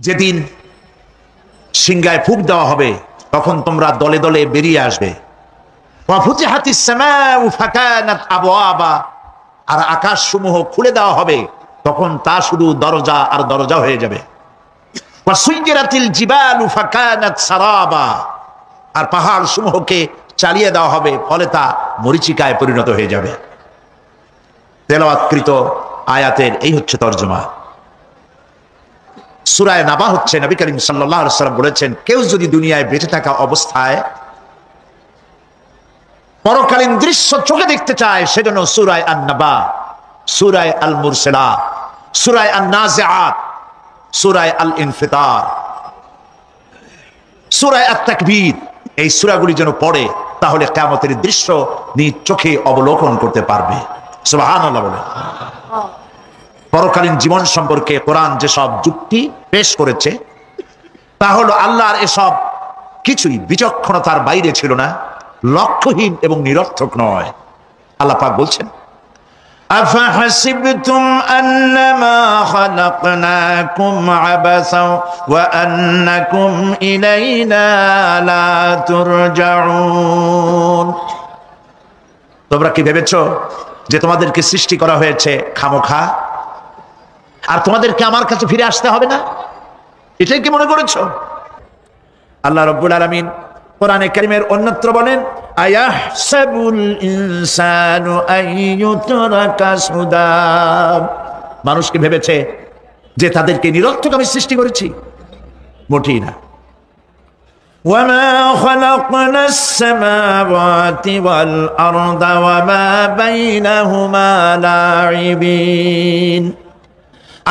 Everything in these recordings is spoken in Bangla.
যেদিন সিংহায় ফুঁক দেওয়া হবে তখন তোমরা দলে দলে বেরিয়ে আসবে। আর আকাশ সমূহ খুলে দেওয়া হবে, তখন তা শুধু দরজা আর দরজা হয়ে যাবে। আর পাহাড় সমূহকে চালিয়ে দেওয়া হবে, ফলে তা মরীচিকায় পরিণত হয়ে যাবে। তেলাওয়াতকৃত আয়াতের এই হচ্ছে তর্জমা। সূরা নাবা হচ্ছে, নবী করিম সাল্লাল্লাহু আলাইহি ওয়াসাল্লাম বলেছেন, কেউ যদি দুনিয়ায় বেঁচে থাকা অবস্থায় পরকালীন দৃশ্য চোখে দেখতে চায়, সেজন্য সূরা আন-নাবা, সূরা আল-মুরসালাত, সূরা আন-নাজিআত, সূরা আল-ইনফিতার, সূরা আত-তাকবীর, এই সূরাগুলি যেন পড়ে, তাহলে কিয়ামতের দৃশ্য নিজ চোখে অবলোকন করতে পারবে। সুবহানাল্লাহ বলে। পরকালীন জীবন সম্পর্কে কোরআন যেসব যুক্তি পেশ করেছে, তা হলো আল্লাহর এসব কিছুই বিচক্ষণতার বাইরে ছিল না, লক্ষ্যহীন এবং নিরর্থক নয়। আল্লাহ পাক বলছেন, আফাহাসিবতুম আন্নামা খালাকনাকুম আবাসা ওয়া আন্নাকুম ইলাইনা লা তুরজাউন। তোমরা কি ভেবেছো যে তোমাদেরকে সৃষ্টি করা হয়েছে খামোখা, আর তোমাদেরকে আমার কাছে ফিরে আসতে হবে না? এটাই কি মনে করেছো? আল্লাহ রাব্বুল আলামিন কোরআনে কারীমের অন্যত্র বলেন, আয়াহসাবুল ইনসানু আইয়ুতরাকা সুদা। মানুষ কি ভেবেছে যে তাদেরকে নিরর্থক আমি সৃষ্টি করেছি? মোটেই না। وما خلقنا السماوات والأرض وما بينهما لاعبين।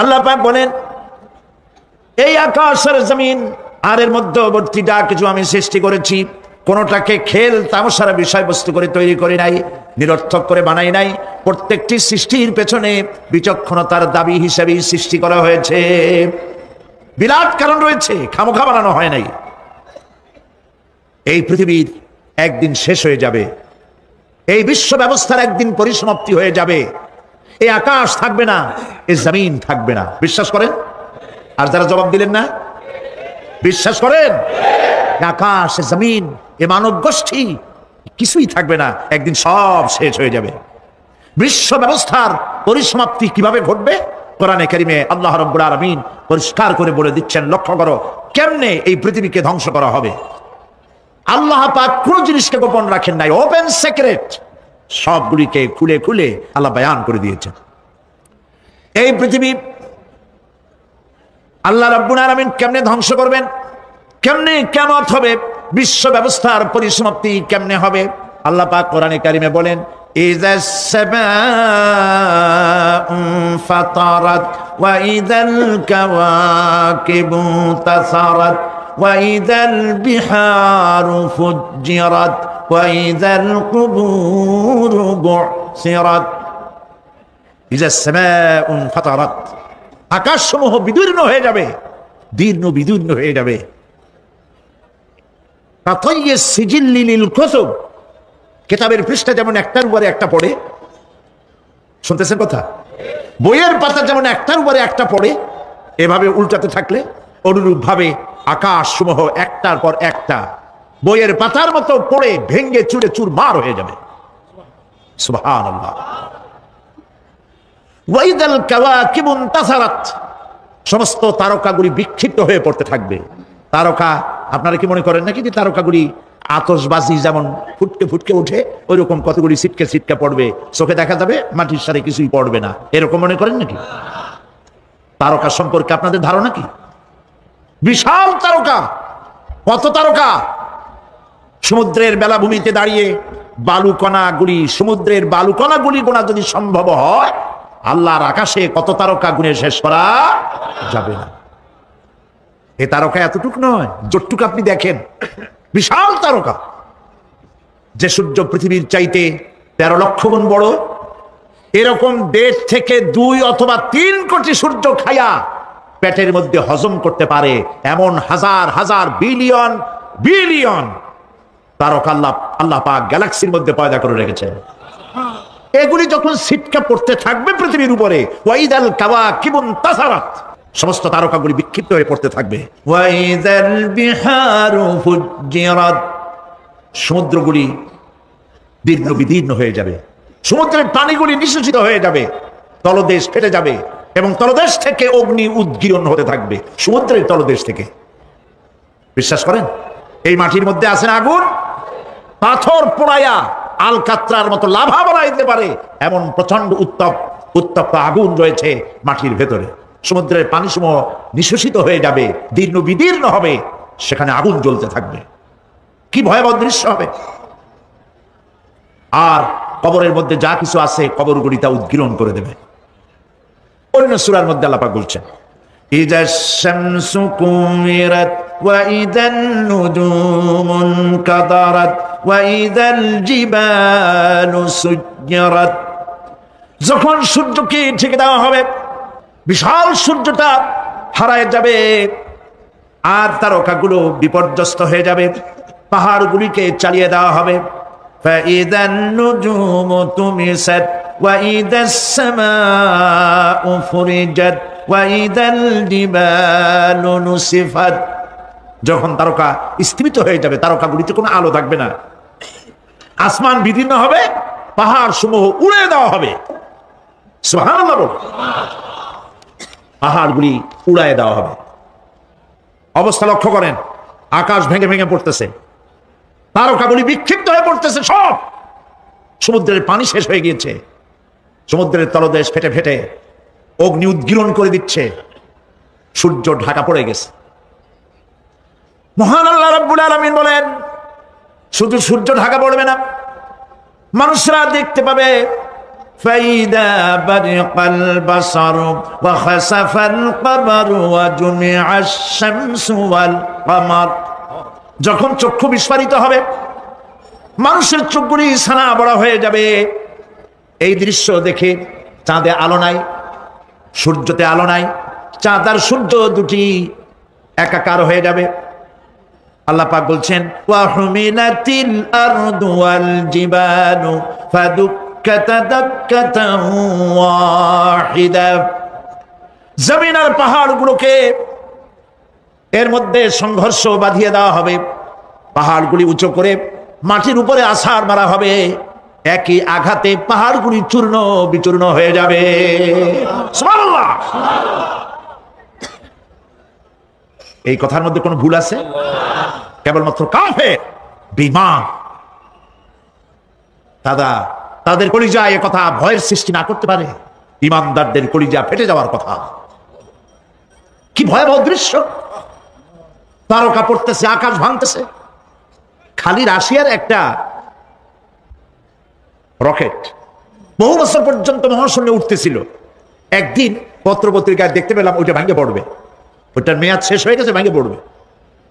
আল্লাহ পাক বলেন, এই আকাশ আর জমিন আর এর মধ্যবর্তী যা কিছু আমি সৃষ্টি করেছি, কোনোটাকে খেল তামাশার বিষয়বস্তু করে তৈরি করে নাই, নিরর্থক করে বানাই নাই। প্রত্যেকটি সৃষ্টির পেছনে বিচক্ষণতার দাবি হিসেবেই সৃষ্টি করা হয়েছে। বিরাট কারণ রয়েছে, খামোখা বানানো হয় নাই। এই পৃথিবীর একদিন শেষ হয়ে যাবে, এই বিশ্ব ব্যবস্থার একদিন পরিসমাপ্তি হয়ে যাবে। এই আকাশ থাকবে না, এই জমিন থাকবে না। বিশ্বাস করেন? আর যারা জবাব দিলেন না, বিশ্বাস করেন? আকাশ, জমিন, এ মানব গোষ্ঠী কিছুই থাকবে না, একদিন সব শেষ হয়ে যাবে। বিশ্ব ব্যবস্থার পরিসমাপ্তি কিভাবে ঘটবে? কোরআনে কারীমে আল্লাহ রাব্বুল আলামিন পরিষ্কার করে বলে দিচ্ছেন। লক্ষ্য করো কেমনে এই পৃথিবীকে ধ্বংস করা হবে। আল্লাহ পাক কোন জিনিসকে গোপন রাখেন নাই, ওপেন সিক্রেট, সবগুলিকে খুলে খুলে আল্লাহ বয়ান করে দিয়েছেন। এই পৃথিবী আল্লাহ রাব্বুল আলামিন কেমনে ধ্বংস করবেন, কেমনে কিয়ামত হবে, বিশ্ব ব্যবস্থার পরিসমাপ্তি কেমনে হবে, আল্লাহ পাক কোরআনে কারীমে বলেন, ইযাস সামাউ ফাতারাত ওয়া ইযাল কাওয়াকিবু তাসারাত ওয়া ইযাল বিহারু ফুজ্জিরাত ওয়া ইযাল কুবুরু বুসিরাত। ইযাস সামাউ ফাতারাত, আকাশসমূহ বিদীর্ণ হয়ে যাবে, দীর্ণ বিদীর্ণ হয়ে যাবে। কিতাবের পৃষ্ঠা যেমন একটার উপরে একটা পড়ে, শুনতেছেন কথা? বইয়ের পাতা যেমন একটার উপরে একটা পড়ে, এভাবে উল্টাতে থাকলে অনুরূপ ভাবে আকাশ সমূহ একটার পর একটা বইয়ের পাতার মতো পড়ে ভেঙ্গে চুরে চুরমার হয়ে যাবে। সুবহানাল্লাহ। ওয়াইদাল কাওয়াকিবু ইনতাসারাত, সমস্ত তারকাগুলি বিক্ষিপ্ত হয়ে পড়তে থাকবে। তারকা, আপনারা কি মনে করেন নাকি যে তারকাগুলি আতশবাজি যেমন ফুটকে ফুটকে উঠে, ওই রকম কতগুলি ছিটকে ছিটকে পড়বে, চোখে দেখা যাবে, মাটির সাথে কিছুই পড়বে না, এরকম মনে করেন নাকি? তারকা সম্পর্কে আপনাদের ধারণা কি? বিশাল তারকা। কত তারকা! সমুদ্রের বেলাভূমিতে দাঁড়িয়ে বালুকণাগুলি, সমুদ্রের বালুকণাগুলি গোনা যদি সম্ভব হয়, আল্লাহর আকাশে কত তারকা গুণে শেষ করা যাবে না। এ তারকা এতটুক নয়, যতটুক আপনি দেখেন, বিশাল তারকা। যে সূর্য পৃথিবীর চাইতে 13 লক্ষ গুণ বড়, এরকম 1.5 থেকে 2 অথবা 3 কোটি সূর্য খায়া পেটের মধ্যে হজম করতে পারে এমন হাজার হাজার বিলিয়ন বিলিয়ন তারকা আল্লাহ পাক গ্যালাক্সির মধ্যে পয়দা করে রেখেছেন। এগুলি যখন ছিটকা পড়তে থাকবে পৃথিবীর উপরে, ওয়াইদাল কাওয়াকিবু ইনতাসারাত, সমস্ত তারকাগুলি বিক্ষিপ্ত হয়ে পড়তে থাকবে। ওয়াইদাল বিহারু ফুজ্জিরাত, সমুদ্রগুলি দীর্ঘ বিদীর্ণ হয়ে যাবে, সমুদ্রের পানিগুলি নিঃশেষিত হয়ে যাবে, তলদেশ ফেটে যাবে এবং তলদেশ থেকে অগ্নি উদ্গীরণ হতে থাকবে, সমুদ্রের তলদেশ থেকে। বিশ্বাস করেন এই মাটির মধ্যে আছেন আগুন, পাথর পোড়াইয়া আলকাত্রার মতো লাভা বানাইতে পারে এমন প্রচন্ড উত্তপ্ত আগুন রয়েছে মাটির ভেতরে। সমুদ্রের পানিসমূহ নিঃশেষিত হয়ে যাবে, দীর্ণ বিদীর্ণ হবে, সেখানে আগুন জ্বলতে থাকবে। কি ভয়াবহ দৃশ্য হবে। আর কবরের মধ্যে যা কিছু আছে কবরগুলি তা উদ্গীরণ করে দেবে। অন্য সূরার মধ্যে আল্লাহ পাক বলছেন, ইযা শামসু কুমিরাত ওয়া ইযান নুজুমু কাদারাত ওয়া ইযাল জিবালু সুজ্জিরাত, যখন সূর্যকে ঢেকে দেওয়া হবে, বিশাল সূর্যটা হারায় যাবে, আর তারকাগুলো বিপর্যস্ত হয়ে যাবে, পাহাড়গুলিকে চালিয়ে দেওয়া হবে। ফাইযান নুজুমু তুমিসাত ওয়া ইযাস সামাউ ফুরিজাত ওয়া ইযাল জিবালু নুসিফাত, যখন তারকা স্থিমিত হয়ে যাবে, তারকাগুলিতে কোনো আলো থাকবে না, আসমান বিদীর্ণ হবে, পাহাড় সমূহ উড়ে দেওয়া হবে। সুবহানাল্লাহ বল। পাহাড়গুলি উড়ায় দেওয়া হবে। অবস্থা লক্ষ্য করেন, আকাশ ভেঙে ভেঙে পড়তেছে, তারকাগুলি বিক্ষিপ্ত হয়ে পড়তেছে, সব সমুদ্রের পানি শেষ হয়ে গিয়েছে, সমুদ্রের তলদেশ ফেটে ফেটে অগ্নি উদ্গীরণ করে দিচ্ছে, সূর্য ঢাকা পড়ে গেছে। মহান আল্লাহ রাব্বুল আলামিন বলেন, শুধু সূর্য ঢাকা পড়বে না, মানুষরা দেখতে পাবে ফাইদা বারিকাল বাসারু ওয়া খাসাফাল কমারু ওয়া জুমিআশ শামসু ওয়াল কমার, যখন চক্ষু বিস্ফারিত হবে, মানুষের চোখগুলি ছানা বড়া হয়ে যাবে। এই দৃশ্য দেখে চাঁদে আলো নাই, সূর্যতে আলো নাই, চাঁদ আর সূর্য দুটি একাকার হয়ে যাবে। আল্লাহ পাক বলছেন, ওয়া হুমিলাতিল আরদু ওয়াল জিবালু ফাদুক্কাতা দাক্কাতান ওয়াহিদা, জমিন আর পাহাড়গুলোকে এর মধ্যে সংঘর্ষ বাঁধিয়ে দেওয়া হবে, পাহাড়গুলি উঁচু করে মাটির উপরে আছাড় মারা হবে, একই আঘাতে পাহাড়গুলি চূর্ণ বিচূর্ণ হয়ে যাবে। সুবহানাল্লাহ। এই কথার মধ্যে কোনো ভুল আছে? কেবলমাত্র কাফের বেঈমান তাদের কলিজায় এ কথা ভয়ের সৃষ্টি না করতে পারে। ঈমানদারদের কলিজা ফেটে যাওয়ার কথা। কি ভয়াবহ দৃশ্য, তারকা পড়তেছে, আকাশ ভাঙতেছে। খালি রাশিয়ার একটা রকেট বহু বছর পর্যন্ত মহাশূন্যে উঠতেছিল, একদিন পত্রপত্রিকায় দেখতে পেলাম ওইটা ভেঙে পড়বে, ওইটার মেয়াদ শেষ হয়ে গেছে, ভেঙে পড়বে।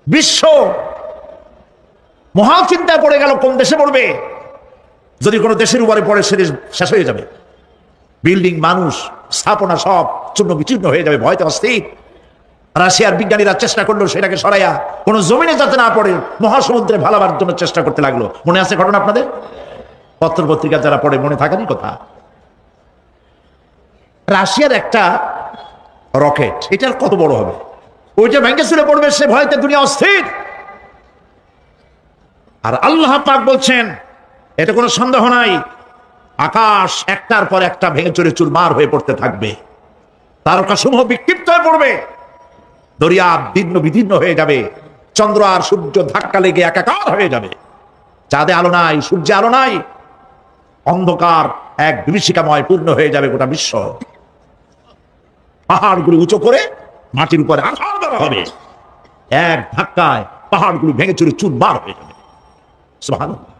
বিশ্ব মহাচিন্তায় পড়ে গেল, কোন দেশে পড়বে? যদি কোনো দেশের উপরে পড়ে সে দেশ শেষ হয়ে যাবে, বিল্ডিং, মানুষ, স্থাপনা সব চূর্ণ বিচূর্ণ হয়ে যাবে, ভয়তে অস্থির। রাশিয়ার বিজ্ঞানীরা চেষ্টা করলো সেটাকে সরাইয়া কোনো জমিনে যাতে না পড়ে মহাসমুদ্রে ভালাবার জন্য চেষ্টা করতে লাগলো। মনে আছে ঘটনা আপনাদের? পত্রপত্রিকা যারা পড়ে মনে থাকারই কথা। রাশিয়ার একটা রকেট, এটার কত বড় হবে, ওইটা ভেঙে চুরে পড়বে, সে ভয়তে দুনিয়া অস্থির। আর আল্লাহ পাক বলছেন, এটা কোনো সন্দেহ নাই, আকাশ একটার পর একটা ভেঙে চুরে চুরমার হয়ে পড়তে থাকবে, তারকাসমূহ বিক্ষিপ্ত হয়ে পড়বে, দরিয়া দীর্ণ বিদীর্ণ হয়ে যাবে, চন্দ্র আর সূর্য ধাক্কা লেগে একাকার হয়ে যাবে, চাঁদে আলো নাই, সূর্যে আলো নাই, অন্ধকার এক বিভীষিকাময় পূর্ণ হয়ে যাবে গোটা বিশ্ব। পাহাড়গুলি উঁচু করে মাটির উপরে আঘাত করা হবে, এক ধাক্কায় পাহাড়গুলি ভেঙে চুরে চুরমার হয়ে যাবে। সুবহানাল্লাহ।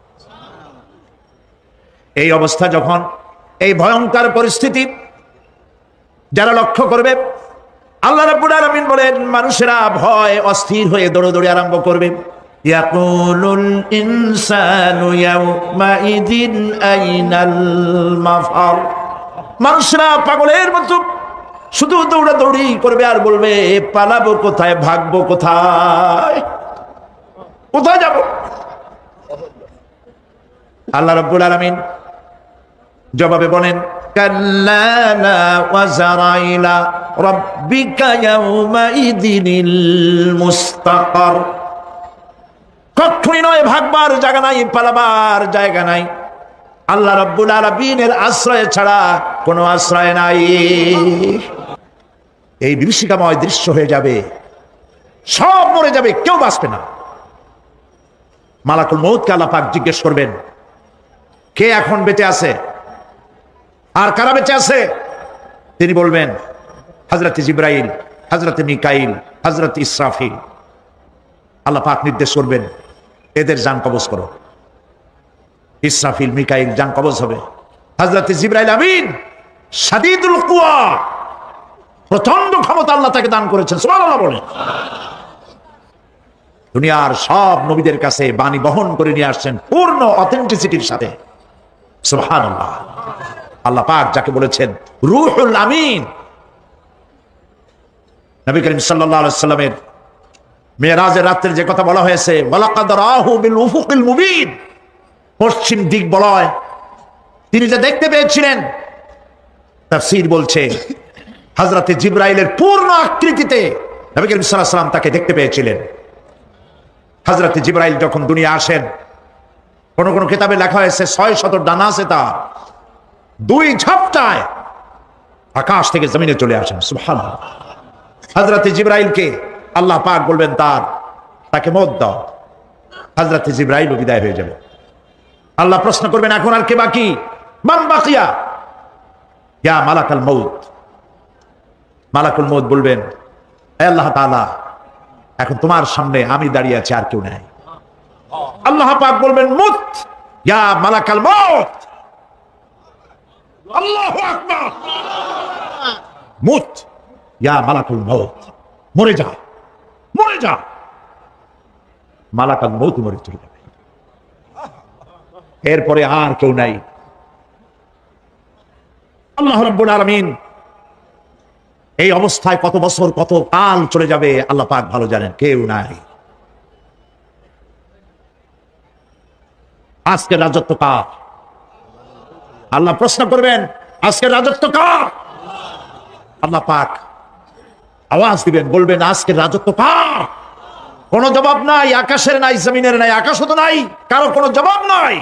এই অবস্থা যখন, এই ভয়ঙ্কর পরিস্থিতি যারা লক্ষ্য করবে, আল্লাহ রাব্বুল আলামিন বলেন, মানুষেরা ভয় অস্থির হয়ে দৌড়াদৌড়ি আরম্ভ করবে। ইয়াকুলুল ইনসানু ইয়াউমাইদিন আইনাল মাফার, মানুষরা পাগলের মতো শুধু দৌড়াদৌড়ি করবে আর বলবে, পালাবো কোথায়, ভাগবো কোথায়, কোথায় যাব? আল্লাহ রাব্বুল আলামিন জবাবে বলেন, কাল্লা লা ওয়াজারাইলা রাব্বিকা ইয়াউমাইযিনিল মুস্তাকার। কখনই নয় ভাগবার জায়গা নাই, পালাবার জায়গা নাই। আল্লাহ রাব্বুল আলামিনের আশ্রয় ছাড়া কোনো আশ্রয় নাই। এই বিভীষিকাময় দৃশ্য হয়ে যাবে, সব মরে যাবে, কেউ বাঁচবে না। মালাকুল মউতকে আল্লাহ পাক জিজ্ঞেস করবেন, কে এখন বেঁচে আছে আর কারা বেঁচে আছে? তিনি বলবেন হযরত জিবরাইল, হযরত মিকাইল, হযরত ইসরাফিল। আল্লাহ পাক নির্দেশ করবেন, এদের জান কবজ করো। ইসরাফিল, মিকাইল জান কবজ হবে। হযরত জিবরাইল আমিন শাদীদুল কুওয়া, প্রচন্ড ক্ষমতা আল্লাহ তাকে দান করেছেন, সুবহানাল্লাহ বলেন। দুনিয়ার সব নবীদের কাছে বাণী বহন করে নিয়ে আসছেন পূর্ণ অথেন্টিসিটির সাথে, সুবহানাল্লাহ। আল্লাহ পাক যাকে বলেছেন রূহুল আমিন। নবী করিম সাল্লাল্লাহু আলাইহি সাল্লামের মেরাজের রাত্রে যে কথা বলা হয়েছে, ওয়ালাকাদ রাহু বিল উফুকিল মুবিন, পশ্চিম দিক বলয় তিনি যে দেখতে পেয়েছিলেন, তাফসীর বলছে হযরত জিবরাইলের পূর্ণ আকৃতিতে নবী করিম সাল্লাল্লাহু আলাইহি সাল্লাম তাকে দেখতে পেয়েছিলেন। হযরত জিবরাইল যখন দুনিয়া আসেন, কোন কোন কিতাবে লেখা হয়েছে 600 ডানা আছে, তা 2 ঝাপটায় আকাশ থেকে জমিনে চলে আসেন, সুবহানাল্লাহ। হযরত জিবরাইলকে আল্লাহ পাক বলবেন তাকে মত দাও, হযরত জিবরাইলও বিদায় হয়ে যাবে। আল্লাহ প্রশ্ন করবেন, এখন আর কে বাকি? মান বাকিয়া ইয়া মালাকাল মউত। মালাকুল মউত বলবেন, হে আল্লাহ তাআলা, এখন তোমার সামনে আমি দাঁড়িয়ে আছি, আর কেউ নাই। আল্লাহ পাক বলবেন, মুত ইয়া মালাকাল মউত। আল্লাহু আকবার। মুত ইয়া মালাকুল মউত, মরে যা, মরে যা। মালাকুল মউত মরে চলে যাবে, এরপরে আর কেউ নাই। আল্লাহ রাব্বুল আলামিন এই অবস্থায় কত বছর কত কাল চলে যাবে আল্লাহ পাক ভালো জানেন, কেউ নাই। আজকের রাজত্ব কার? আল্লাহ প্রশ্ন করবেন, আজকের রাজত্ব কার? আল্লাহ পাক আওয়াজ দিবেন, বলবেন, আজকের রাজত্ব কার? কোনো জবাব নাই, আকাশের নাই, জমিনের নাই, আকাশও তো নাই, কারো কোনো জবাব নাই।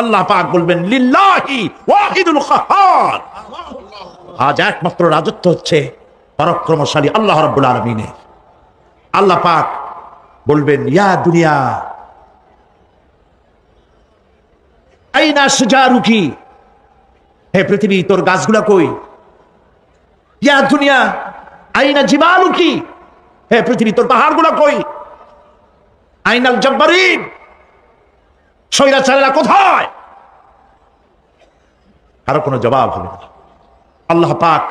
আল্লাহ পাক বলবেন, লিল্লাহি ওয়াহিদুল কাহ্হার। আজ একমাত্র রাজত্ব হচ্ছে পরাক্রমশালী আল্লাহ রাব্বুল আলামিনের। আল্লাহ পাক বলবেন, ইয়া দুনিয়া আইনা শুজারুকি, হে পৃথিবী তোর গাছগুলা কই? ইয়া দুনিয়া আইনা জিবালুকি, হে পৃথিবী তোর পাহাড়গুলা কই? আইনাল জব্বারিন, স্বৈরাচারেরা কোথায়? কারো কোনো জবাব হবে না। আল্লাহ পাক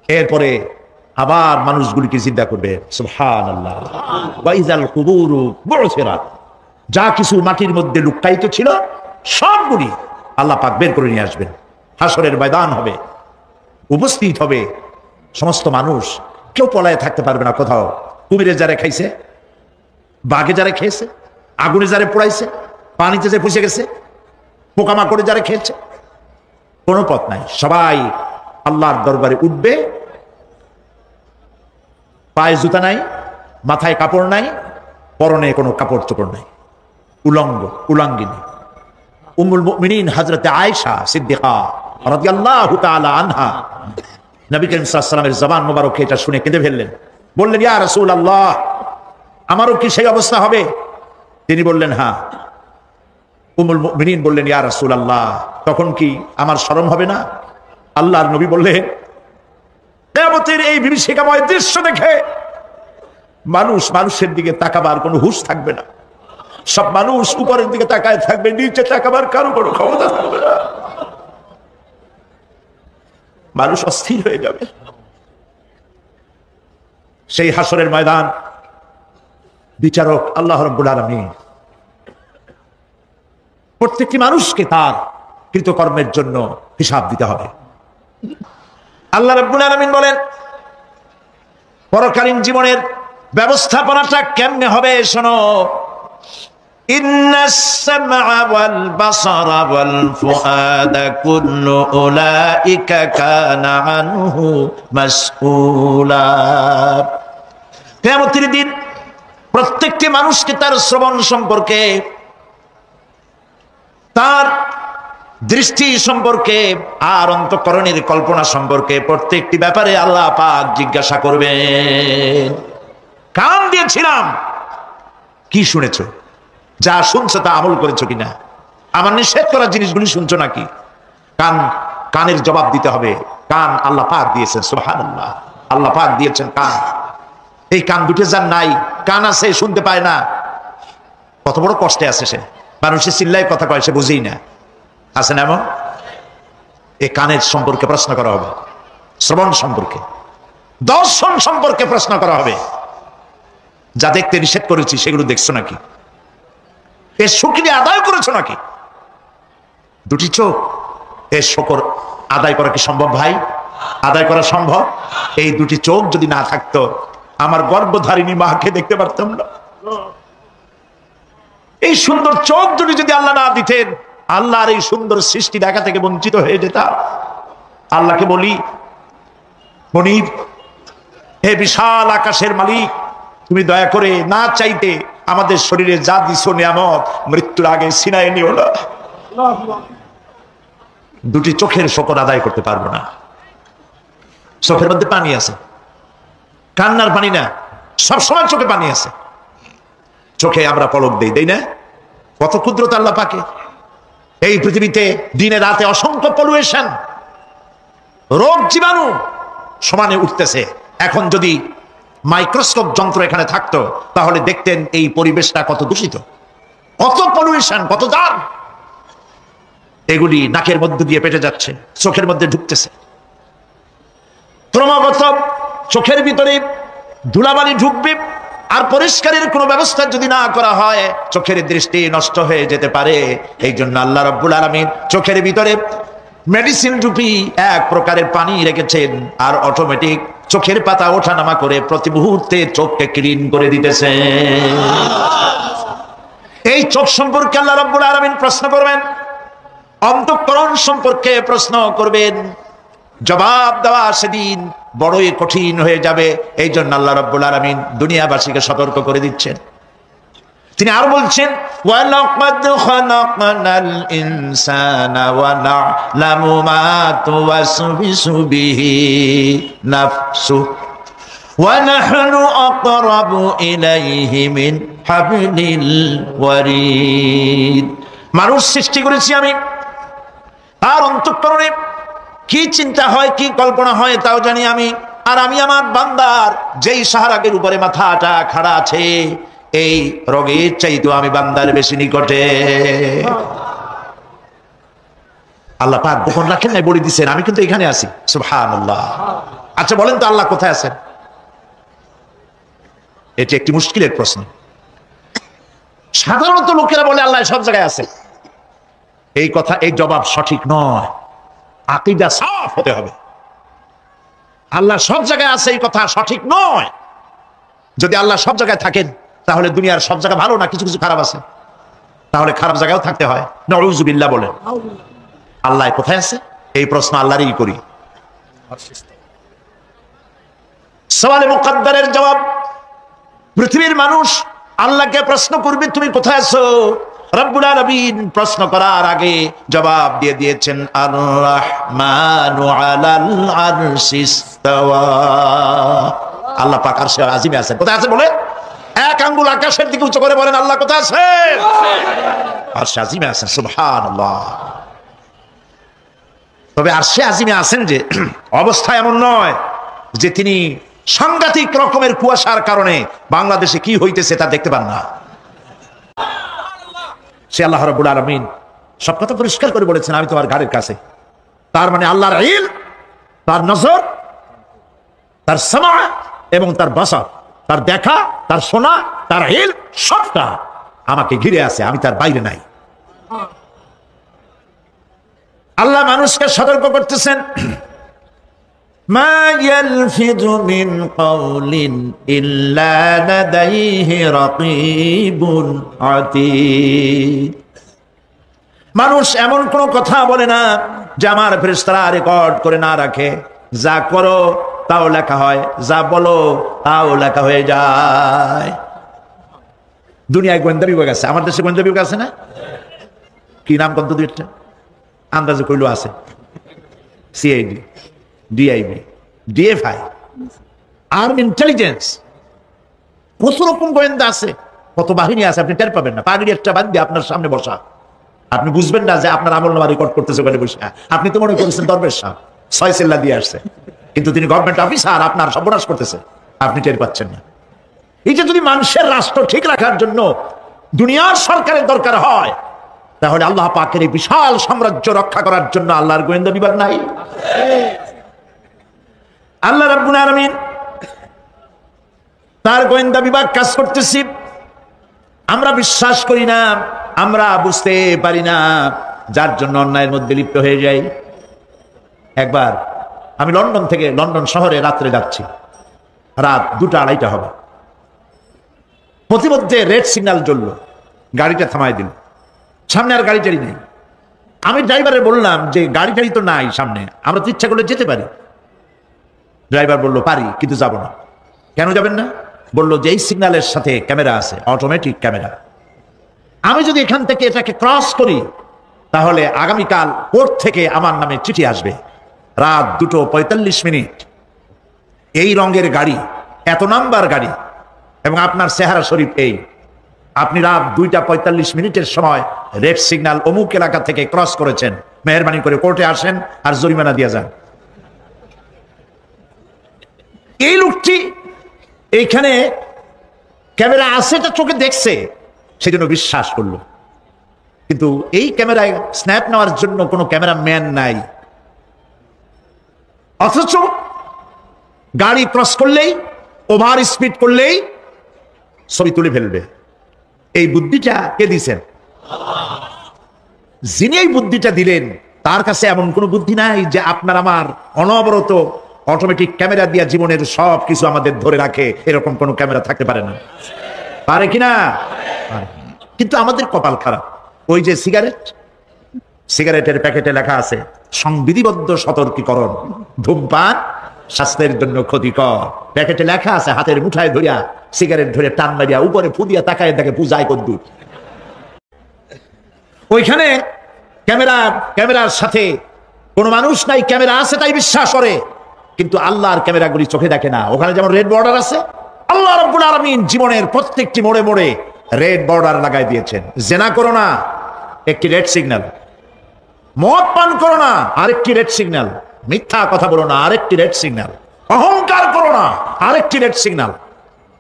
এরপরে আবার মানুষগুলিকে জিন্দা করবে, সুবহানাল্লাহ। ওয়া ইযাল কুবুরু বু'থিরাত, যা কিছু মাটির মধ্যে লুকায়িত ছিল সবগুলি আল্লাহ পাক বের করে নিয়ে আসবেন। হাসরের ময়দান হবে, উপস্থিত হবে সমস্ত মানুষ, কেউ পলায়ে থাকতে পারবে না কোথাও। কুমিরে যারা খাইছে, বাঘে যারা খেয়েছে, আগুনে যারা পোড়াইছে, পানিতে যে ফুসে গেছে, পোকামাকড়ে যারা খেয়েছে, কোনো পথ নাই। সবাই আল্লাহর দরবারে উঠবে, পায়ে জুতা নাই, মাথায় কাপড় নাই, পরনে কোনো কাপড় চোপড় নাই, উলঙ্গ উলাঙ্গিনী। উম্মুল মুমিনিন হযরত আয়েশা সিদ্দিকা রাদিয়াল্লাহু তাআলা আনহা, নবী করিম সাল্লাল্লাহু আলাইহি ওয়াসাল্লামের জবান মোবারক এটা শুনে কেঁদে ফেললেন। বললেন, ইয়া রাসূলুল্লাহ, আমারও কি সেই অবস্থা হবে? তিনি বললেন, হ্যাঁ। উম্মুল মুমিনিন বললেন, ইয়া রাসূলুল্লাহ, তখন কি আমার শরম হবে না? আল্লাহর নবী বললেন, কিয়ামতের এই বিভীষিকাময় দৃশ্য দেখে মানুষ মানুষের দিকে তাকাবার কোনো হুঁশ থাকবে না। সব মানুষ উপরের দিকে তাকায় থাকবে, নিচে তাকাবার কারো কোনো ক্ষমতা থাকবে না। মানুষ অস্থির হয়ে যাবে। সেই হাসরের ময়দান, বিচারক আল্লাহ রাব্বুল আলামিন প্রত্যেকটি মানুষকে তার কৃতকর্মের জন্য হিসাব দিতে হবে। আল্লাহ রাব্বুল আলামিন বলেন, পরকালীন জীবনের ব্যবস্থাপনাটা কেমনে হবে শোনো। ইন্নাস সামআ ওয়াল বাসারা ওয়াল ফুআদা কুল্লু উলাইকা কানা আনহু মাসউলা। কিয়ামতের দিন প্রত্যেকটি মানুষকে তার শ্রবণ সম্পর্কে, তার দৃষ্টি সম্পর্কে, আর অন্তঃকরণের কল্পনা সম্পর্কে প্রত্যেকটি ব্যাপারে আল্লাহ পাক জিজ্ঞাসা করবেন। কান দিয়েছিলাম, কি শুনেছো? যা শুনছো তা আমল করেছো কিনা? আমার নিষেধ করা জিনিসগুলি শুনছো নাকি? কানের জবাব দিতে হবে। কান আল্লাহ পাক দিয়েছেন, সুবহানাল্লাহ। আল্লাহ পাক দিয়েছেন কান। এই কান দুটো যার নাই, কান আছে শুনতে পায় না, কত বড় কষ্টে আছে সে। মানুষের চিল্লায় কথা কয়, সে বুঝেই না। আছে না এমন? এই কানের সম্পর্কে প্রশ্ন করা হবে, শ্রবণ সম্পর্কে, দর্শন সম্পর্কে প্রশ্ন করা হবে। যা দেখতে নিষেধ করেছি সেগুলো দেখছো নাকি? এর শুকরিয়া আদায় করেছো নাকি? দুটি চোখ, এর শুকর আদায় করা কি সম্ভব ভাই? আদায় করা সম্ভব? এই দুটি চোখ যদি না থাকতো, আমার গর্ভধারিণী মাকে দেখতে পারতাম না। এই সুন্দর চোখ দুটি যদি আল্লাহ না দিতেন, আল্লাহর এই সুন্দর সৃষ্টি দেখা থেকে বঞ্চিত হয়ে যেতাম। আল্লাহকে বলি, মনিব, হে বিশাল আকাশের মালিক, তুমি দয়া করে না চাইতে আমাদের শরীরে যা দিছো নিয়ামত, মৃত্যুর আগে ছিনায় নিও না। দুটি চোখের শকর আদায় করতে পারবো না। চোখের মধ্যে পানি আছে, কান্নার পানি না, সবসময় চোখে পানি আছে। চোখে আমরা পলক দেই না? কত ক্ষুদ্রতা আল্লাহ পাকে। এই পৃথিবীতে দিনে রাতে অসংখ্য পলুয়েশন, রোগ জীবাণু সমানে উঠতেছে। এখন যদি মাইক্রোস্কোপ যন্ত্র এখানে থাকতো, তাহলে দেখতেন এই পরিবেশটা কত দূষিত, কত পলুয়েশন, কত দাম। এগুলি নাকের মধ্যে দিয়ে পেটে যাচ্ছে, চোখের মধ্যে ঢুকতেছে। ক্রমাগত চোখের ভিতরে ধুলাবালি ঢুকবে, আর পরিষ্কারের কোনো ব্যবস্থা যদি না করা হয়, চোখের দৃষ্টি নষ্ট হয়ে যেতে পারে। এই জন্য আল্লাহ রাব্বুল আলামিন চোখের ভিতরে মেডিসিন রূপী এক প্রকারের পানি রেখেছেন, আর অটোমেটিক চোখের পাতা ওঠানামা করে প্রতি মুহূর্তে চোখকে ক্লিন করে দিতেছে। এই চোখ সম্পর্কে আল্লাহ রাব্বুল আলামিন প্রশ্ন করবেন, অন্তঃকরণ সম্পর্কে প্রশ্ন করবেন। জবাব দেওয়া সেদিন বড়ই কঠিন হয়ে যাবে। এই জন্য আল্লাহ রাব্বুল আলামিন দুনিয়াবাসীকে সতর্ক করে দিচ্ছেন। তিনি আর বলছেন, ওয়ালাকাদ খালাকনাল ইনসানা ওয়া না'লামু মা তুওয়াসবিসু বিহি নাফসুহু ওয়া নাহনু আকরাবু ইলাইহি মিন হাবলিল ওয়ারিদ। মানুষ সৃষ্টি করেছি আমি, আর অন্তঃকরণে কি চিন্তা হয়, কি কল্পনা হয় তাও জানি আমি। আর আমি আমার বান্দার যেই সাহারাগের উপরে মাথাটা খাড়া আছে, এই রোগের চাইতো আমি বান্দার বেশি নিকটে। আল্লাহ পাক গোপন রাখেন নাই, বলে দিচ্ছেন আমি কিন্তু এখানে আছি। সুবহানাল্লাহ। আচ্ছা বলেন তো আল্লাহ কোথায় আছেন? এটি একটি মুশকিলের প্রশ্ন। সাধারণত লোকেরা বলে আল্লাহ সব জায়গায় আছে। এই কথা, এই জবাব সঠিক নয়। আকীদা সাফ হতে হবে। আল্লাহ সব জায়গায় আছে এই কথা সঠিক নয়। যদি আল্লাহ সব জায়গায় থাকেন, তাহলে দুনিয়ার সব জায়গা ভালো না, কিছু কিছু খারাপ আছে। তাহলে খারাপ জায়গায়ও থাকতে হয়। নাউযুবিল্লাহ বলেন। আল্লাহ কোথায় আছে? এই প্রশ্ন আল্লাহরই করি। সওয়ালে মুকদ্দারের জবাব, পৃথিবীর মানুষ আল্লাহকে প্রশ্ন করবে তুমি কোথায় আছো। রব্বুল আলামিন প্রশ্ন করার আগে জবাব দিয়ে দিয়েছেন, আর রাহমানু আলাল আরশিস ইসতাওয়া। আল্লাহ পাক আরশে আজিমে আছেন। কোথায় আছে বলে? এক আঙ্গুল আকাশের দিকে উঁচু করে বলেন, আল্লাহ কোথায় আছেন? আরশে আজিমে আছেন। সুবহানাল্লাহ। তবে আরশে আজিমে আছেন যে অবস্থা এমন নয় যে তিনি সাংঘাতিক রকমের কুয়াশার কারণে বাংলাদেশে কি হইতেছে তা দেখতে পান না। সে আল্লাহ রাব্বুল আলামিন সব কথা পরিষ্কার করে বলেছেন, আমি তোমার ঘাড়ের কাছে। তার মানে আল্লাহর ইলম, তার নজর, তার সামা এবং তার বাসার, তার দেখা, তার শোনা, তার ইলম সবটা আমাকে ঘিরে আছে, আমি তার বাইরে নাই। আল্লাহ মানুষকে সতর্ক করতেছেন, মা ইয়ালফিযু মিন কাওলিন ইল্লা লাদাইহি রাকীবুন আতীদ। মানুষ এমন কোন কথা বলে না যে আমার ফেরেশতারা রেকর্ড করে না রাখে। যা করো তাও লেখা হয়, যা বলো তাও লেখা হয়ে যায়। দুনিয়ায় গোয়েন্দা বিভাগ আছে, আমার দেশে গোয়েন্দা বিভাগ আছে না? কি নাম কত দুই একটা আন্দাজে কইলো আছে। CID, DIB, DFI, army intelligence, কত রকম গোয়েন্দা আছে, কত বাহিনী আছে আপনি টের পাবেন না। পাগড়ি একটা বাদ দিয়ে আপনার সামনে বসা, আপনি বুঝবেন না যে আপনার আমলনামা রেকর্ড করতেছে ওখানে বসে। আপনি তো মনে করেছেন দরবেশ সাহেব 6 সেল্লা দিয়ে আসছে, কিন্তু তিনি গভর্নমেন্ট অফিসার, আপনার সর্বনাশ করতেছে, আপনি টের পাচ্ছেন না। এই যে যদি মানুষের রাষ্ট্র ঠিক রাখার জন্য দুনিয়ার সরকারের দরকার হয়, তাহলে আল্লাহ পাকের এই বিশাল সাম্রাজ্য রক্ষা করার জন্য আল্লাহর গোয়েন্দা বিভাগ নাই? আল্লাহ রাব্বুল আলামিন তার গোয়েন্দা বিভাগ কাজ করতেছি, আমরা বিশ্বাস করি না, আমরা বুঝতে পারি না, যার জন্য অন্যায়ের মধ্যে লিপ্ত হয়ে যাই। একবার আমি লন্ডন শহরে রাত্রে যাচ্ছি, রাত 2টা-2:30 হবে। প্রতিমধ্যে রেড সিগন্যাল জ্বললো, গাড়িটা থামাই দিল, সামনে আর গাড়ি টাড়ি নেই। আমি ড্রাইভারে বললাম যে গাড়ি টাড়ি তো নাই সামনে, আমরা তো ইচ্ছা করলে যেতে পারি। ড্রাইভার বলল পারি, কিন্তু যাব না। কেন যাবেন না? বলল যে এই সিগন্যালের সাথে ক্যামেরা আছে, অটোমেটিক ক্যামেরা। আমি যদি এখান থেকে এটাকে ক্রস করি, তাহলে আগামীকাল কোর্ট থেকে আমার নামে চিঠি আসবে। রাত 2:45, এই রঙের গাড়ি, এত নাম্বার গাড়ি, এবং আপনার চেহারা শরীফ এই, আপনি রাত 2:45 সময় রেড সিগন্যাল অমুক এলাকা থেকে ক্রস করেছেন, মেহেরবানি করে কোর্টে আসেন আর জরিমানা দিয়ে যান। এই লোকটি এইখানে ক্যামেরা আছে, এটা চোখে দেখছে, সেই জন্য বিশ্বাস করলো। কিন্তু এই ক্যামেরায় স্ন্যাপ নেওয়ার জন্য কোনো ক্যামেরাম্যান নাই, অথচ গাড়ি ক্রস করলেই, ওভার স্পিড করলেই ছবি তুলে ফেলবে। এই বুদ্ধিটা কে দিয়েছেন? যিনি এই বুদ্ধিটা দিলেন, তার কাছে এমন কোনো বুদ্ধি নাই যে আপনার আমার অনবরত অটোমেটিক ক্যামেরা দিয়ে জীবনের সব কিছু আমাদের ধরে রাখে, এরকম কোনো ক্যামেরা থাকতে পারে না। পারে কিনা? কিন্তু আমাদের কপাল খারাপ। ওই যে সিগারেটের প্যাকেটে লেখা আছে সংবিধিবদ্ধ সতর্কীকরণ, ধূমপান স্বাস্থ্যের জন্য ক্ষতিকর। প্যাকেটে লেখা আছে, হাতের মুঠায় ধরিয়া সিগারেট ধরে টান মারিয়া উপরে ফুদিয়া তাকায় দেখে পূজায় কদ্দুর। ওইখানে ক্যামেরার সাথে কোনো মানুষ নাই, ক্যামেরা আছে তাই বিশ্বাস করে, কিন্তু আল্লাহর ক্যামেরাগুলি চোখে দেখে না। ওখানে যেমন রেড বর্ডার আছে, আল্লাহ রাব্বুল আলামিন জীবনের প্রত্যেকটি মোড়ে মোড়ে রেড বর্ডার লাগাই দিয়েছেন। জেনা করো না, একটি রেড সিগন্যাল। মদ পান করো না, আরেকটি রেড সিগন্যাল। মিথ্যা কথা বলো না, আরেকটি রেড সিগন্যাল। অহংকার করো না, আরেকটি রেড সিগন্যাল।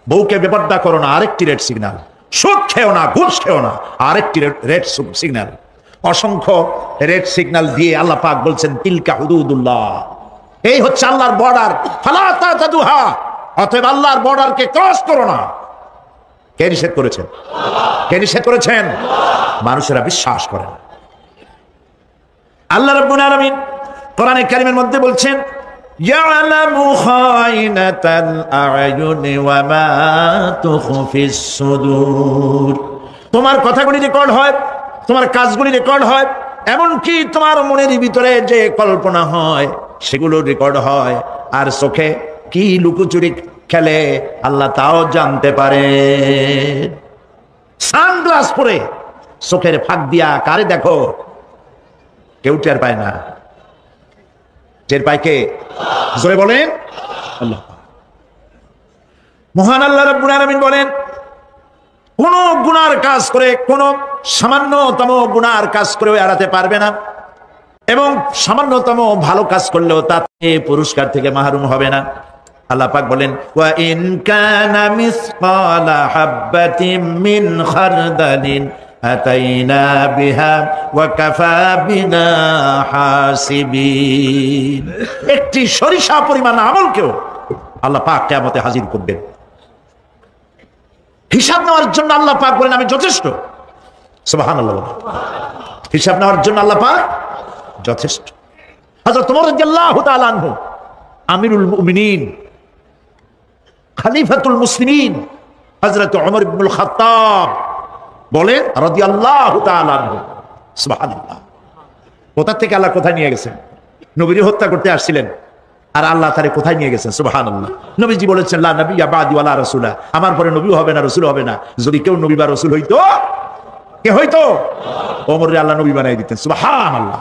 বউকে বেপরদা করো না, আরেকটি রেড সিগন্যাল। সুদ খেও না, ঘুষ খেও না, আরেকটি রেড সিগন্যাল। অসংখ্য রেড সিগন্যাল দিয়ে আল্লাহ পাক বলছেন তিলকা হুদুদুল্লাহ, এই হচ্ছে আল্লাহর বর্ডার, ফালা তাতাদুহা, অতএব আল্লাহর বর্ডারকে ক্রস করো না। কে নিষেধ করেছেন? কে নিষেধ করেছেন? মানুষেরা বিশ্বাস করে না। আল্লাহ রাব্বুল আলামিন কোরআনে কারীমের মধ্যে বলছেন ইয়ালামু খায়িনাতাল আ'য়ুনি ওয়া মা তুখফিস সুদূর। তোমার কথাগুলি রেকর্ড হয়, তোমার কাজগুলি রেকর্ড হয়, এমনকি তোমার মনের ভিতরে যে কল্পনা হয় সেগুলো রেকর্ড হয়। আর চোখে কি লুকোচুরি খেলে আল্লাহ তাও জানতে পারে। সানগ্লাস পরে চোখের ফাঁক দিয়া কারে দেখো, কেউ টের পায় না। টের পায় কে? জোরে বলেন আল্লাহ। মহান আল্লাহ রাব্বুল আলামিন বলেন, কোন গুনার কাজ করে, কোন সামান্যতম গুনার কাজ করেও এড়াতে পারবে না, এবং সামান্যতম ভালো কাজ করলেও তাতে পুরস্কার থেকে মাহরুম হবে না। আল্লাহ পাক বলেন ওয়া ইন কানা মিসকালা হাববাতিন মিন খারদালিন আতাইনা বিহা ওয়া কাফা বিনা হাসিবিন। একটি সরিষা পরিমাণ আমলকেও আল্লাহ পাক কিয়ামতে হাজির করবেন। হিসাব নেওয়ার জন্য আল্লাহ পাক বলেন আমি যথেষ্ট। সুবহানাল্লাহ। হিসাব নেওয়ার জন্য আল্লাহ পাক যথেষ্ট। হযরত ওমর রাদিয়াল্লাহু তাআলা আনহু আমিরুল মুমিনিন খলিফাতুল মুসলিমিন হযরত ওমর ইবনুল খাত্তাব বলেন রাদিয়াল্লাহু তাআলা আনহু, সুবহানাল্লাহ। কোথা থেকে আল্লাহ কোথায় নিয়ে গেছেন? নবীকে হত্যা করতে আসছিলেন, আর আল্লাহ তারে কোথায় নিয়ে গেছেন? সুবহানাল্লাহ। নবীজি বলেছেন লা নবিয়্যা বা'দি ওয়ালা রাসূলা, আমার পরে নবী হবে না, রাসূল হবে না। যদি কেউ নবী বা রাসূল হইতো, কে হইতো? ওমর রে আল্লাহ নবী বানাই দিতেন। সুবহানাল্লাহ।